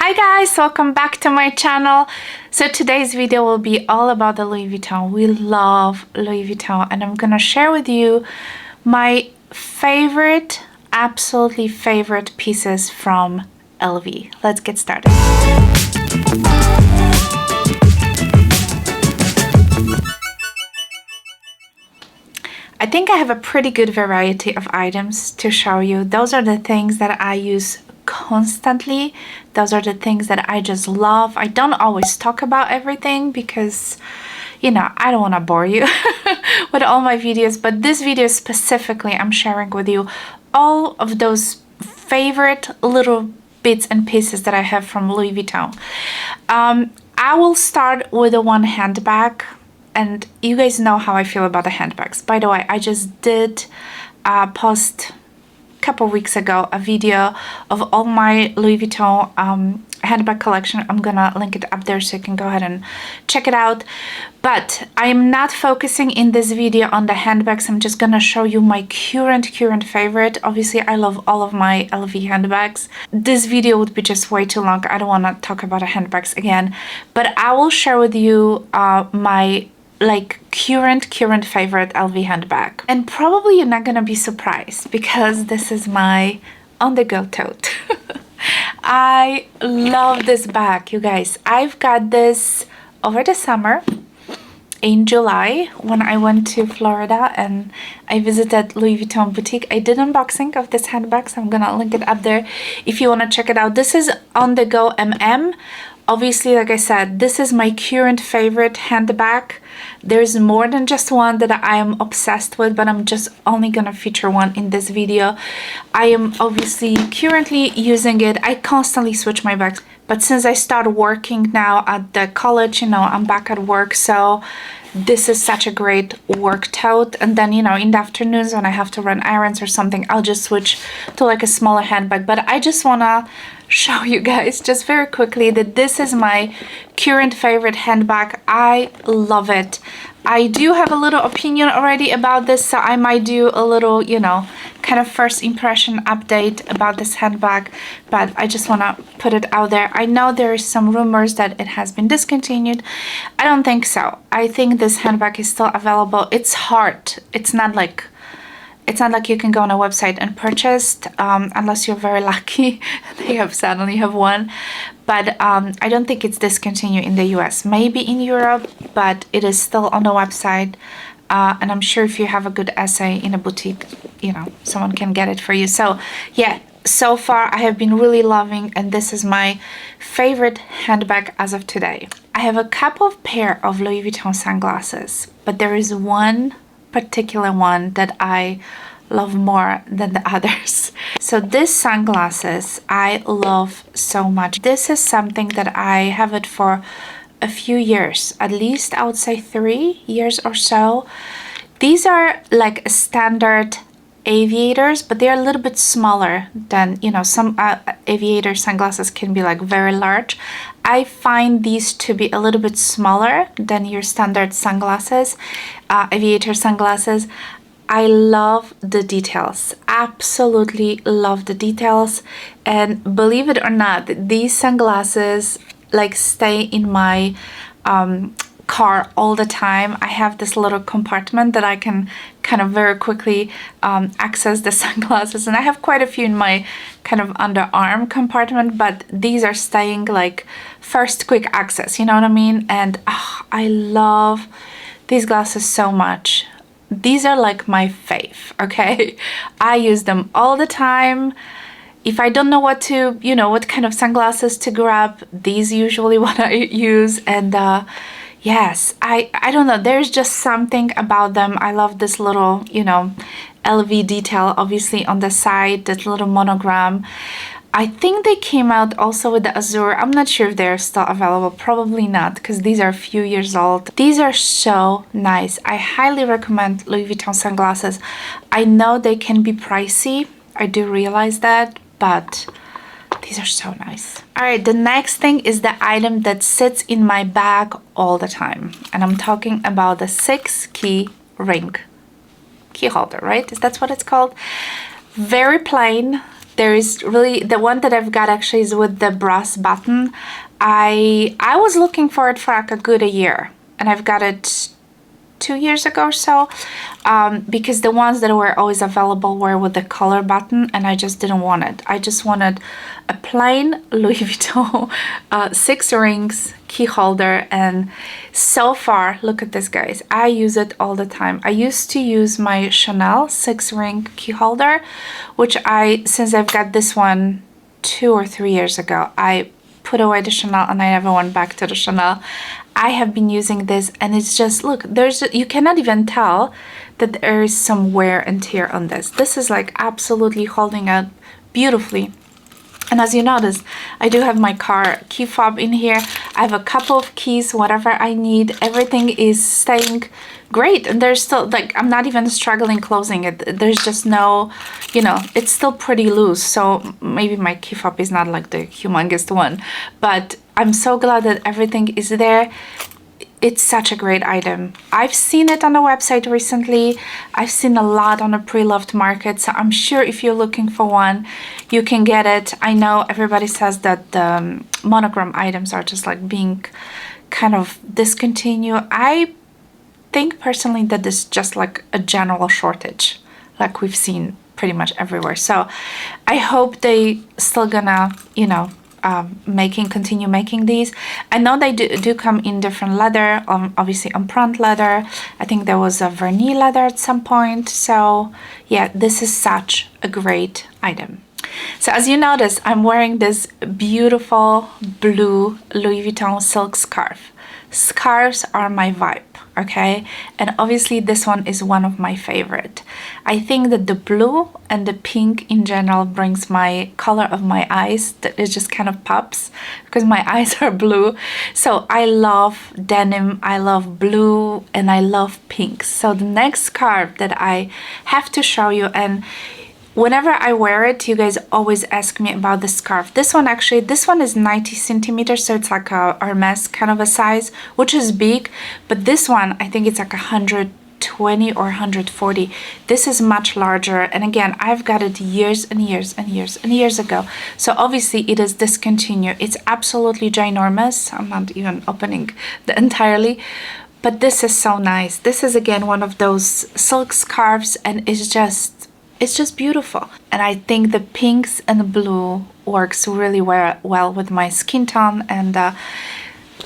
Hi guys, welcome back to my channel. So today's video will be all about the Louis Vuitton. We love Louis Vuitton and I'm gonna share with you my favorite, absolutely favorite pieces from LV. Let's get started. I think I have a pretty good variety of items to show you. Those are the things that I use constantly. Those are the things that I just love. I don't always talk about everything because, you know, I don't want to bore you with all my videos, but this video specifically, I'm sharing with you all of those favorite little bits and pieces that I have from Louis Vuitton. I will start with the one handbag. And you guys know how I feel about the handbags. By the way, I just did post a couple weeks ago a video of all my Louis Vuitton handbag collection. I'm gonna link it up there so you can go ahead and check it out. But I'm not focusing in this video on the handbags. I'm just gonna show you my current favorite. Obviously, I love all of my LV handbags. This video would be just way too long. I don't want to talk about the handbags again. But I will share with you my current favorite LV handbag. And probably you're not gonna be surprised because this is my on-the-go tote. I love this bag, you guys. I've got this over the summer in July when I went to Florida and I visited Louis Vuitton boutique. I did unboxing of this handbag, so I'm gonna link it up there if you want to check it out. This is on the go MM. Obviously, like I said, this is my current favorite handbag. There's more than just one that I am obsessed with, but I'm just only gonna feature one in this video. I am obviously currently using it. I constantly switch my bags, but since I started working now at the college, you know, I'm back at work, so this is such a great work tote. And then, you know, in the afternoons when I have to run errands or something, I'll just switch to like a smaller handbag. But I just wanna show you guys just very quickly that this is my current favorite handbag. I love it. I do have a little opinion already about this, so I might do a little, you know, kind of first impression update about this handbag, but I just want to put it out there. I know there is some rumors that it has been discontinued. I don't think so. I think this handbag is still available. It's hard. It's not like you can go on a website and purchase, unless you're very lucky. They suddenly have one. But I don't think it's discontinued in the US. Maybe in Europe, but it is still on the website. And I'm sure if you have a good essay in a boutique, you know, someone can get it for you. So yeah, so far I have been really loving, and this is my favorite handbag as of today. I have a couple of pair of Louis Vuitton sunglasses, but there is one particular one that I love more than the others. So this sunglasses I love so much. This is something that I have it for a few years, at least I would say 3 years or so. These are like standard aviators, but they're a little bit smaller than, you know, some aviator sunglasses can be like very large. I find these to be a little bit smaller than your standard sunglasses, aviator sunglasses. I love the details, absolutely love the details. And believe it or not, these sunglasses like stay in my car all the time. I have this little compartment that I can kind of very quickly access the sunglasses, and I have quite a few in my kind of underarm compartment, but these are staying like first quick access, you know what I mean? And I love these glasses so much. These are like my fave, okay? I use them all the time. If I don't know what to, you know, what kind of sunglasses to grab, these usually what I use. And yes, I don't know, there's just something about them. I love this little, you know, LV detail obviously on the side, that little monogram. I think they came out also with the azure. I'm not sure if they're still available. Probably not, because these are a few years old. These are so nice. I highly recommend Louis Vuitton sunglasses. I know they can be pricey. I do realize that, but these are so nice. All right, the next thing is the item that sits in my bag all the time. And I'm talking about the 6-key ring. Key holder, right? That's what it's called. Very plain. There is really, the one that I've got actually is with the brass button. I was looking for it for like a good a year, and I've got it 2 years ago or so, because the ones that were always available were with the color button, and I just didn't want it. I just wanted a plain Louis Vuitton 6 rings key holder, and so far, look at this, guys. I use it all the time. I used to use my Chanel 6 ring key holder, which since I've got this one 2 or 3 years ago, I put away the Chanel and I never went back to the Chanel. I have been using this, and it's just, look, you cannot even tell that there is some wear and tear on this. This is like absolutely holding up beautifully. And as you notice, I do have my car key fob in here. I have a couple of keys, whatever I need. Everything is staying great. And there's still, like, I'm not even struggling closing it. There's just no, you know, it's still pretty loose. So maybe my key fob is not like the humongous one. But I'm so glad that everything is there. It's such a great item. I've seen it on the website recently. I've seen a lot on the pre-loved market, so I'm sure if you're looking for one, you can get it. I know everybody says that the monogram items are just like being kind of discontinued. I think personally that this is just like a general shortage, like we've seen pretty much everywhere. So I hope they still gonna, you know, continue making these. I know they do come in different leather, obviously on print leather. I think there was a vernis leather at some point. So yeah, this is such a great item. So as you notice, I'm wearing this beautiful blue Louis Vuitton silk scarf. Scarves are my vibe, okay? And obviously this one is one of my favorite. I think that the blue and the pink in general brings my color of my eyes, that it just kind of pops because my eyes are blue. So I love denim, I love blue, and I love pinks. So the next scarf that I have to show you, and whenever I wear it, you guys always ask me about the scarf. This one is 90 centimeters, so it's like a Hermes kind of a size, which is big. But this one, I think it's like 120 or 140. This is much larger. And again, I've got it years and years and years and years ago. So obviously it is discontinued. It's absolutely ginormous. I'm not even opening the entirely. But this is so nice. This is again one of those silk scarves, and it's just beautiful. And I think the pinks and the blue works really well with my skin tone. And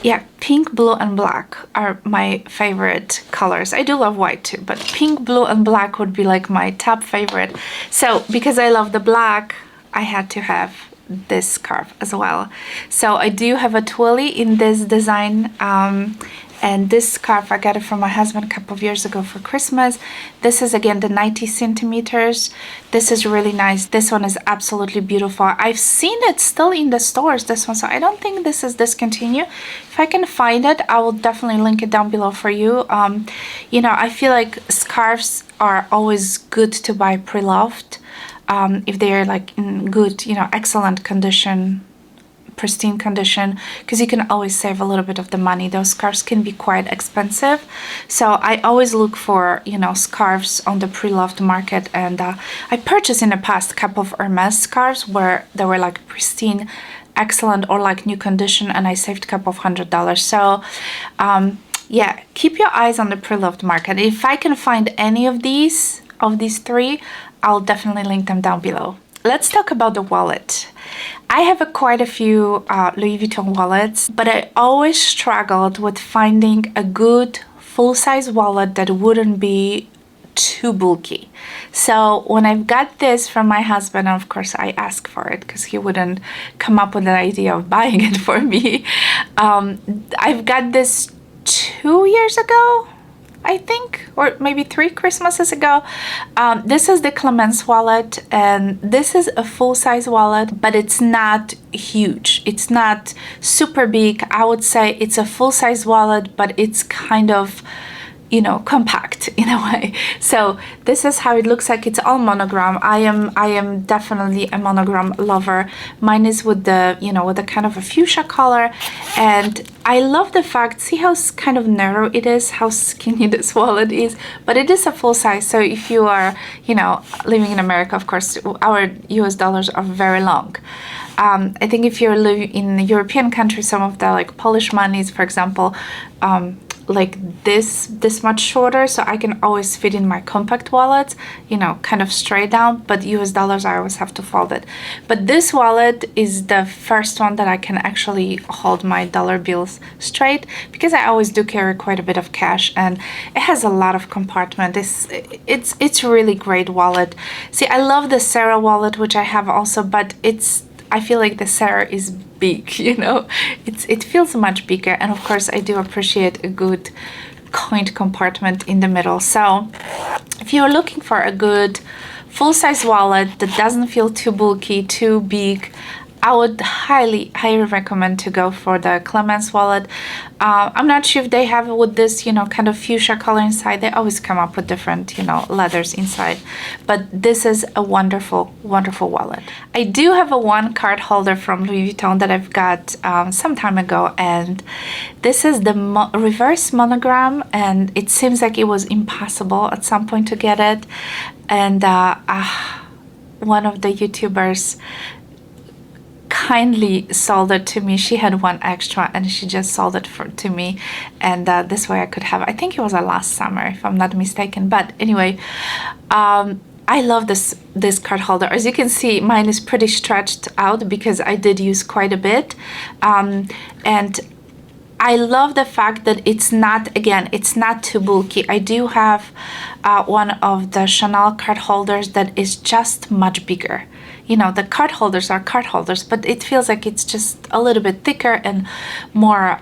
yeah, pink, blue, and black are my favorite colors. I do love white too, but pink, blue, and black would be like my top favorite. So because I love the black, I had to have this scarf as well. So I do have a twilly in this design. And this scarf, I got it from my husband a couple of years ago for Christmas. This is again the 90 centimeters. This is really nice. This one is absolutely beautiful. I've seen it still in the stores, this one, so I don't think this is discontinued. If I can find it, I will definitely link it down below for you. You know, I feel like scarves are always good to buy pre-loved, if they're like in good, you know, excellent condition, pristine condition, because you can always save a little bit of the money. Those scarves can be quite expensive, so I always look for, you know, scarves on the pre-loved market. And I purchased in the past a couple of Hermes scarves where they were like pristine, excellent, or like new condition, and I saved a couple of $100. So yeah, keep your eyes on the pre-loved market. If I can find any of these three, I'll definitely link them down below. Let's talk about the wallet. I have quite a few Louis Vuitton wallets, but I always struggled with finding a good full-size wallet that wouldn't be too bulky. So when I've got this from my husband, and of course I asked for it because he wouldn't come up with an idea of buying it for me. I've got this 2 years ago, I think, or maybe 3 Christmases ago. This is the Clemence wallet, and this is a full-size wallet, but it's not huge. It's not super big. I would say it's a full-size wallet, but it's kind of, you know, compact in a way. So this is how it looks like. It's all monogram. I am definitely a monogram lover. Mine is with the, you know, with a kind of a fuchsia color, And I love the fact, see how kind of narrow it is, how skinny this wallet is, but it is a full size. So if you are, you know, living in America, of course, our US dollars are very long. I think if you're living in European countries, some of the like Polish monies, for example, like this much shorter, so I can always fit in my compact wallet, you know, kind of straight down, but US dollars I always have to fold it. But this wallet is the first one that I can actually hold my dollar bills straight, because I always do carry quite a bit of cash, and it has a lot of compartment. It's really great wallet. See, I love the Sarah wallet, which I have also, but I feel like the Sarah is big, you know, it feels much bigger. And of course I do appreciate a good coined compartment in the middle. So if you're looking for a good full-size wallet that doesn't feel too bulky, too big, I would highly recommend to go for the Clemens wallet. I'm not sure if they have it with this, you know, kind of fuchsia color inside. They always come up with different, you know, leathers inside. But this is a wonderful, wonderful wallet. I do have a one card holder from Louis Vuitton that I've got some time ago. And this is the reverse monogram. And it seems like it was impossible at some point to get it. And one of the YouTubers kindly sold it to me. She had one extra and she just sold it to me, and this way I could have, I think it was last summer if I'm not mistaken. But anyway, I love this card holder. As you can see, mine is pretty stretched out because I did use quite a bit, and I love the fact that it's not, again, it's not too bulky. I do have one of the Chanel card holders that is just much bigger. You know, the card holders are card holders, but it feels like it's just a little bit thicker and more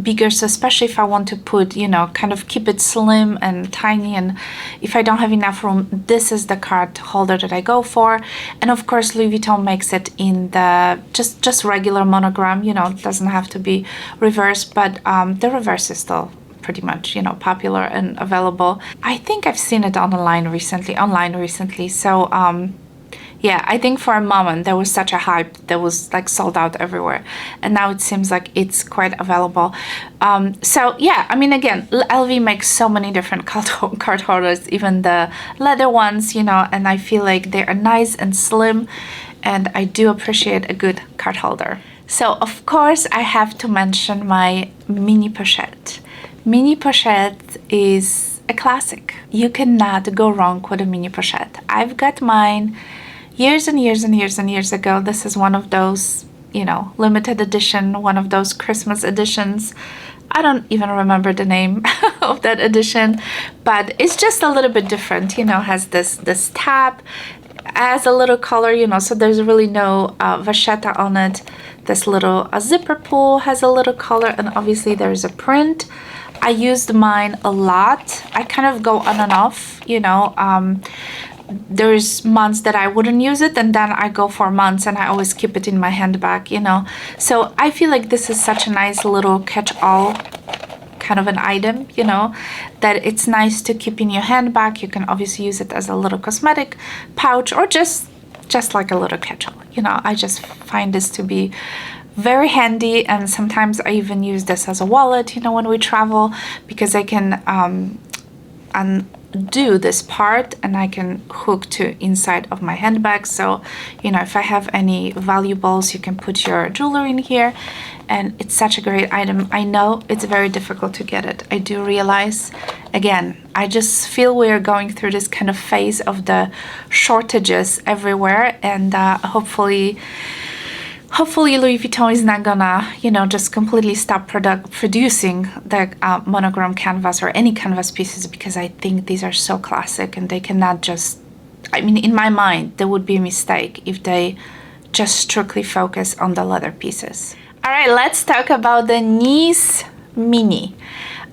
bigger. So especially if I want to put, you know, kind of keep it slim and tiny, and if I don't have enough room, this is the card holder that I go for. And of course, Louis Vuitton makes it in the just regular monogram, you know, it doesn't have to be reverse, but the reverse is still pretty much, you know, popular and available. I think I've seen it online recently. So yeah, I think for a moment there was such a hype that was like sold out everywhere, and now it seems like it's quite available. So yeah, I mean, again, LV makes so many different card holders, even the leather ones, you know, and I feel like they are nice and slim, and I do appreciate a good card holder. So of course I have to mention my mini pochette. Mini pochette is a classic. You cannot go wrong with a mini pochette. I've got mine years and years and years and years ago. This is one of those, you know, limited edition, one of those Christmas editions. I don't even remember the name of that edition, but it's just a little bit different, you know, has this tab, has a little color, you know, so there's really no vachetta on it. This little zipper pull has a little color, and obviously there's a print. I used mine a lot. I kind of go on and off, you know. There's months that I wouldn't use it, and then I go for months and I always keep it in my handbag, you know. So I feel like this is such a nice little catch-all kind of an item, you know, that it's nice to keep in your handbag. You can obviously use it as a little cosmetic pouch, or just like a little catch-all, you know. I just find this to be very handy, and sometimes I even use this as a wallet, you know, when we travel, because I can undo this part and I can hook to inside of my handbag. So, you know, if I have any valuables, you can put your jewelry in here, and it's such a great item. I know it's very difficult to get it. I do realize, again, I just feel we're going through this kind of phase of the shortages everywhere, and hopefully Louis Vuitton is not gonna, you know, just completely stop producing the monogram canvas or any canvas pieces, because I think these are so classic, and they cannot just, I mean, in my mind, there would be a mistake if they just strictly focus on the leather pieces. All right, let's talk about the Nice Mini.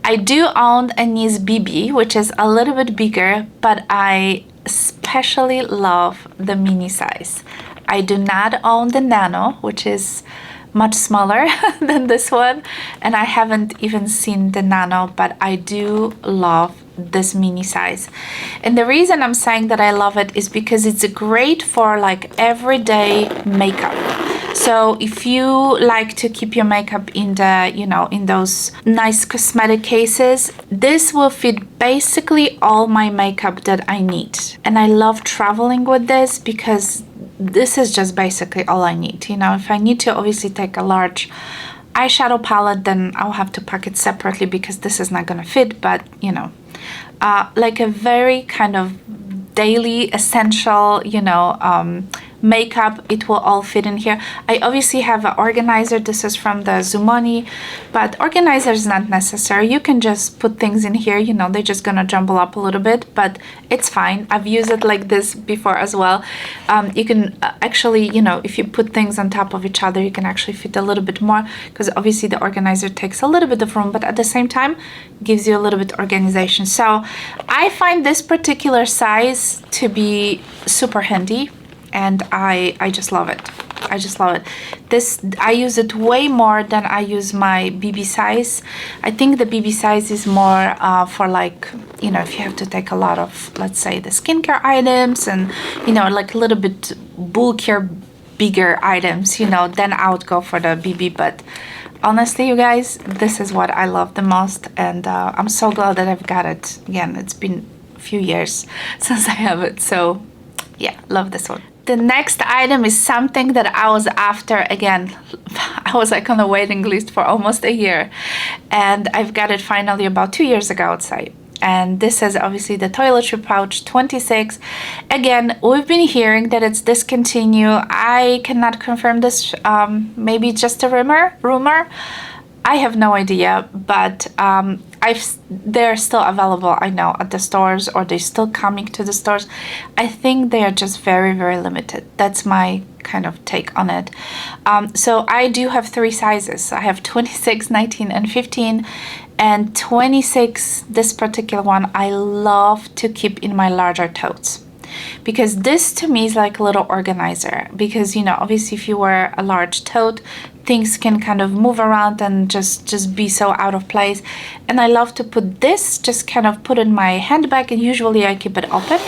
I do own a Nice BB, which is a little bit bigger, but I especially love the mini size. I do not own the Nano, which is much smaller than this one, and I haven't even seen the Nano, but I do love this mini size. And the reason I'm saying that I love it is because it's great for like everyday makeup. So if you like to keep your makeup in the, you know, in those nice cosmetic cases, this will fit basically all my makeup that I need. And I love traveling with this because this is just basically all I need. You know, if I need to obviously take a large eyeshadow palette, then I'll have to pack it separately because this is not gonna fit, but you know, like a very kind of daily essential, you know, makeup, it will all fit in here. I obviously have an organizer. This is from the Zumoni, but organizer is not necessary. You can just put things in here, you know, they're just gonna jumble up a little bit, but it's fine. I've used it like this before as well. You can actually, you know, if you put things on top of each other, you can actually fit a little bit more, because obviously the organizer takes a little bit of room, but at the same time gives you a little bit organization. So I find this particular size to be super handy, and I just love it. I just love it. This, I use it way more than I use my BB size. I think the BB size is more for like, you know, if you have to take a lot of, let's say, the skincare items and, you know, like a little bit bulkier, bigger items, you know, then I would go for the BB. But honestly, you guys, this is what I love the most, and I'm so glad that I've got it. Again, it's been a few years since I have it, so yeah, love this one. The next item is something that I was after. Again, I was like on a waiting list for almost a year, and I've got it finally about 2 years ago, I'd say. And this is obviously the Toiletry pouch 26. Again, we've been hearing that it's discontinued. I cannot confirm this. Maybe just a rumor. I have no idea, but they're still available, I know, at the stores, or they're still coming to the stores. I think they are just very, very limited. That's my kind of take on it. So I do have 3 sizes. I have 26, 19, and 15. And 26, this particular one, I love to keep in my larger totes, because this to me is like a little organizer, because, you know, obviously if you wear a large tote, things can kind of move around and just be so out of place. And I love to put this, just kind of put in my handbag, and usually I keep it open,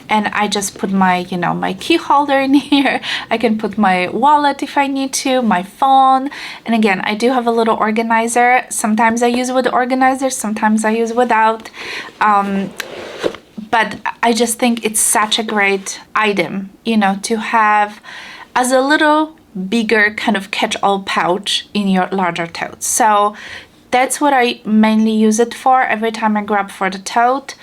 and I just put my, you know, my key holder in here. I can put my wallet if I need to, my phone. And again, I do have a little organizer. Sometimes I use with the organizer, sometimes I use without. But I just think it's such a great item, you know, to have as a little bigger kind of catch-all pouch in your larger totes. So that's what I mainly use it for. Every time I grab for the tote,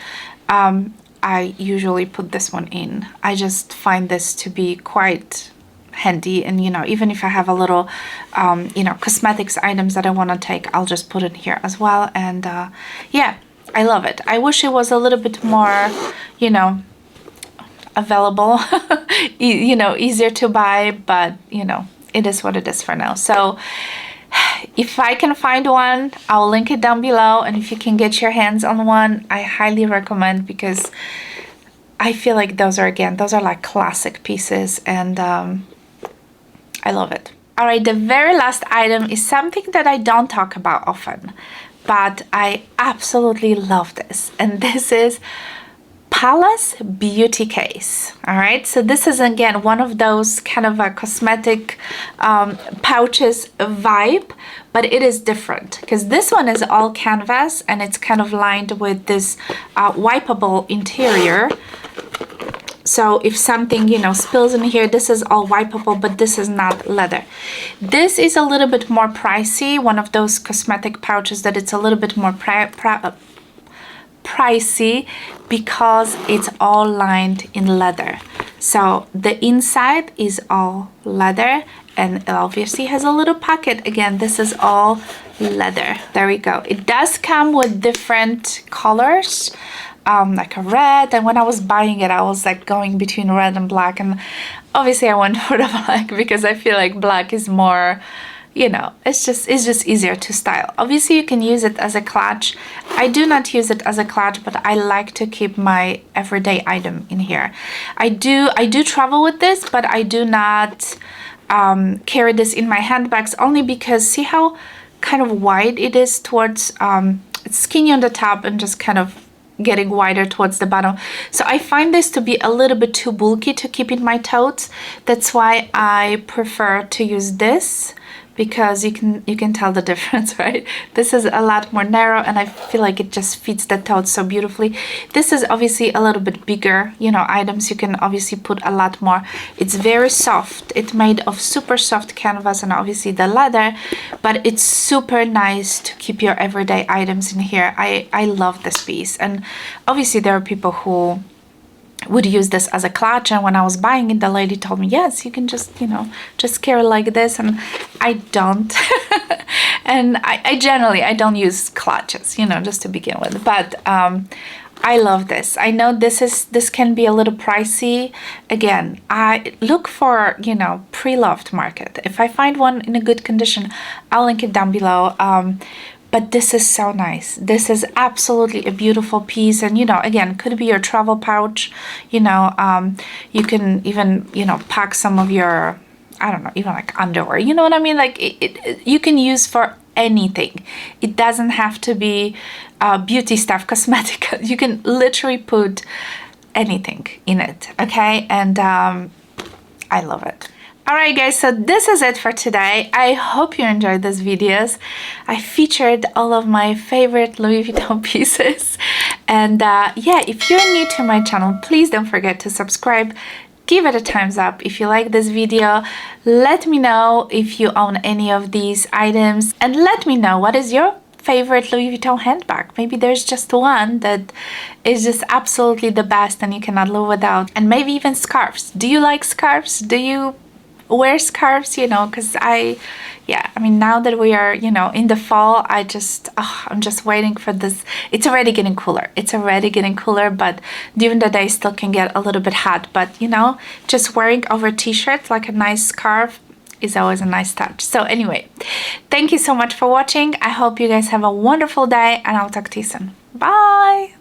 I usually put this one in. I just find this to be quite handy, and, you know, even if I have a little, you know, cosmetics items that I want to take, I'll just put it here as well. And yeah, I love it. I wish it was a little bit more, you know, available, you know, easier to buy, but, you know, it is what it is for now. So if I can find one, I'll link it down below, and if you can get your hands on one, I highly recommend, because I feel like those are like classic pieces, and I love it. All right, the very last item is something that I don't talk about often, but I absolutely love this, and this is Palace Beauty Case. All right, so this is again one of those kind of a cosmetic pouches vibe, but it is different because this one is all canvas and it's kind of lined with this wipeable interior. So if something, you know, spills in here, this is all wipeable, but this is not leather. This is a little bit more pricey, one of those cosmetic pouches that it's a little bit more pricey because it's all lined in leather. So the inside is all leather, and it obviously has a little pocket. Again, this is all leather. There we go. It does come with different colors, like a red, and when I was buying it I was like going between red and black, and obviously I went for the black because I feel like black is more, you know, it's just easier to style. Obviously you can use it as a clutch. I do not use it as a clutch, but I like to keep my everyday item in here. I do travel with this, but I do not carry this in my handbags, only because see how kind of wide it is towards it's skinny on the top and just kind of getting wider towards the bottom. So I find this to be a little bit too bulky to keep in my totes. That's why I prefer to use this, because you can tell the difference, right? This is a lot more narrow, and I feel like it just fits the tote so beautifully. This is obviously a little bit bigger, you know, items. You can obviously put a lot more. It's very soft. It's made of super soft canvas and obviously the leather, but it's super nice to keep your everyday items in here. I love this piece, and obviously there are people who would use this as a clutch, and when I was buying it, the lady told me, yes, you can just, you know, just carry like this, and I don't. And I generally, I don't use clutches, you know, just to begin with, but I love this. I know this can be a little pricey. Again, I look for, you know, pre-loved market. If I find one in a good condition, I'll link it down below. But this is so nice. This is absolutely a beautiful piece. And, you know, again, could be your travel pouch. You know, you can even, you know, pack some of your, I don't know, even like underwear. You know what I mean? Like you can use for anything. It doesn't have to be beauty stuff, cosmetic. You can literally put anything in it. Okay. And I love it. Alright guys, so this is it for today. I hope you enjoyed these videos. I featured all of my favorite Louis Vuitton pieces. And yeah, if you're new to my channel, please don't forget to subscribe. Give it a thumbs up if you like this video. Let me know if you own any of these items. And let me know what is your favorite Louis Vuitton handbag. Maybe there's just one that is just absolutely the best and you cannot live without. And maybe even scarves. Do you like scarves? Do you wear scarves? You know, because I mean, now that we are, you know, in the fall, I'm just waiting for this. It's already getting cooler. It's already getting cooler, but during the day still can get a little bit hot. But, you know, just wearing over t-shirts like a nice scarf is always a nice touch. So anyway, thank you so much for watching. I hope you guys have a wonderful day, and I'll talk to you soon. Bye!